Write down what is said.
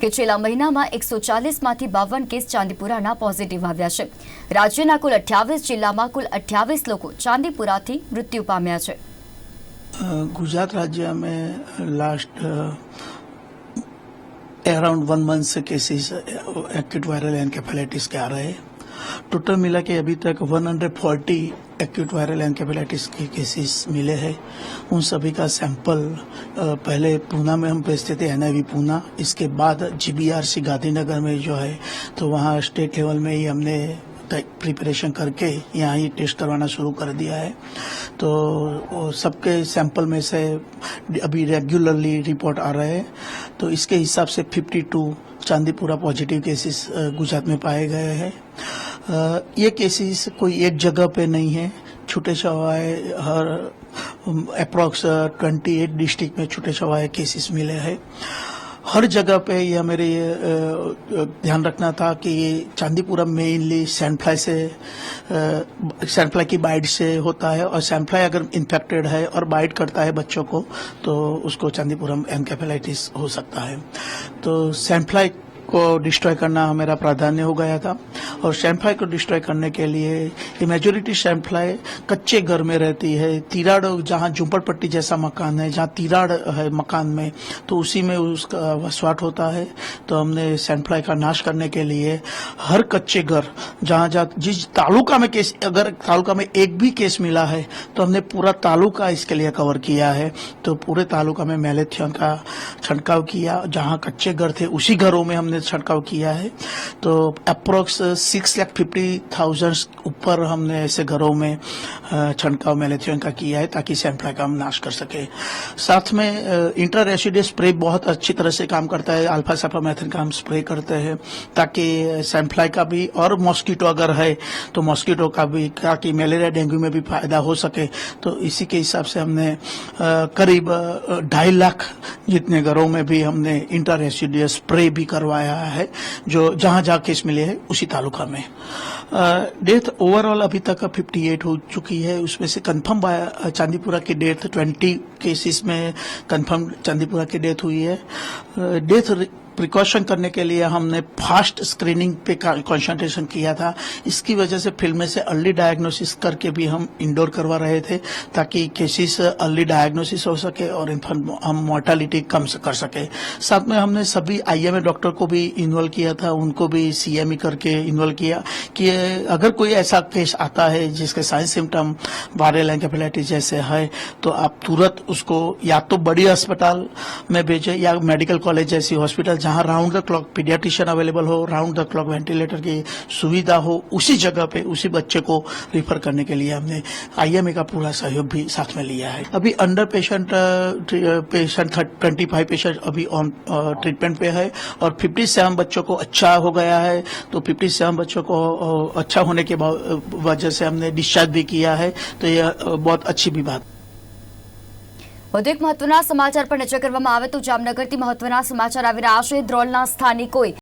કે છેલ્લા મહિનામાં 140માંથી 52 કેસ ચાંદીપુરાના પોઝિટિવ આવ્યા છે। રાજ્યના કુલ 28 જિલ્લામાં કુલ 28 લોકો ચાંદીપુરાથી મૃત્યુ પામ્યા છે। गुजरात राज्य में लास्ट अराउंड 1 मंथ से केसेस एक्यूट वायरल एनकेफेलाइटिस के आ रहे हैं। टोटल मिला के अभी तक 140 एक्यूट वायरल एनकेफेलाइटिस के केसेस मिले हैं। उन सभी का सैंपल पहले पूना में हम भेजते थे, NIV पूना। इसके बाद GBRC गांधीनगर में जो है तो वहाँ स्टेट लेवल में ही हमने प्रिपरेशन करके यहाँ ही टेस्ट करवाना शुरू कर दिया है। तो सबके सैंपल में से अभी रेगुलरली रिपोर्ट आ रहे हैं। तो इसके हिसाब से 52 चांदीपुरा पॉजिटिव केसेस गुजरात में पाए गए हैं। ये केसेस कोई एक जगह पे नहीं है, छुटे छवाए हर अप्रॉक्स 28 डिस्ट्रिक्ट में छुटे छवाए केसेस मिले हैं। हर जगह पे ये मेरे ध्यान रखना था कि ये चांदीपुरा मेनली सैंड फ्लाई की बाइट से होता है, और सैंड फ्लाई अगर इन्फेक्टेड है और बाइट करता है बच्चों को तो उसको चांदीपुरा एनकेफेलाइटिस हो सकता है। तो सैंड फ्लाई को डिस्ट्रॉय करना मेरा प्राधान्य हो गया था, और सैंड फ्लाई को डिस्ट्रॉय करने के लिए मेजोरिटी सैंड फ्लाई कच्चे घर में रहती है। तिराड़ जहाँ झुंपड़पट्टी जैसा मकान है, जहाँ तिराड़ है मकान में, तो उसी में उसका वसवाट होता है। तो हमने सैंड फ्लाई का नाश करने के लिए हर कच्चे घर जहाँ जिस तालुका में केस, अगर तालुका में एक भी केस मिला है तो हमने पूरा तालुका इसके लिए कवर किया है। तो पूरे तालुका में मैलेथियन का छिड़काव किया, जहाँ कच्चे घर थे उसी घरों में हमने छिड़काव किया है। तो अप्रोक्स 6,50,000 ऊपर हमने ऐसे घरों में छिड़काव मैलेथियन का किया है, ताकि सैंड फ्लाई का हम नाश कर सके। साथ में इंटर रेसिडियस स्प्रे बहुत अच्छी तरह से काम करता है। अल्फा सल्फामेथ्रिन का हम स्प्रे करते हैं, ताकि सैंड फ्लाई का भी और मॉस्किटो अगर है तो मॉस्किटो का भी, ताकि मलेरिया डेंगू में भी फायदा हो सके। तो इसी के हिसाब से हमने करीब 2.5 लाख जितने घरों में भी हमने इंटर रेसिडियस स्प्रे भी करवाया है, जो जहां जहां केस मिले हैं उसी तालुका में। डेथ ओवरऑल अभी तक 58 हो चुकी है। उसमें से कंफर्म चांदीपुरा की डेथ 20 केसेस में कंफर्म चांदीपुरा की डेथ हुई है। डेथ प्रिकॉशन करने के लिए हमने फास्ट स्क्रीनिंग पे कंसंट्रेशन किया था। इसकी वजह से फील्ड में से अर्ली डायग्नोसिस करके भी हम इंडोर करवा रहे थे, ताकि केसेस अर्ली डायग्नोसिस हो सके और हम मोर्टालिटी कम कर सके। साथ में हमने सभी IMA डॉक्टर को भी इन्वॉल्व किया था, उनको भी CME करके इन्वॉल्व किया कि अगर कोई ऐसा केस आता है जिसके साइन सिम्टम वायरल एनकेफेलाइटिस जैसे है, तो आप तुरंत उसको या तो बड़ी अस्पताल में भेजें या मेडिकल कॉलेज जैसी हॉस्पिटल जहां round the clock paediatrician available हो, राउंड द क्लॉक वेंटिलेटर की सुविधा हो, उसी जगह पे उसी बच्चे को रिफर करने के लिए हमने IMA का पूरा सहयोग भी साथ में लिया है। अभी अंडर पेशेंट 25 पेशेंट अभी ऑन ट्रीटमेंट पे है, और 57 बच्चों को अच्छा हो गया है। तो 57 बच्चों को अच्छा होने के वजह से हमने डिस्चार्ज भी किया है। तो यह बहुत अच्छी भी बात। વધુ એક મહત્વના સમાચાર પર નજર કરવામાં આવે તો જામનગરથી મહત્વના સમાચાર આવી રહ્યા છે। ધ્રોલના સ્થાનિકોએ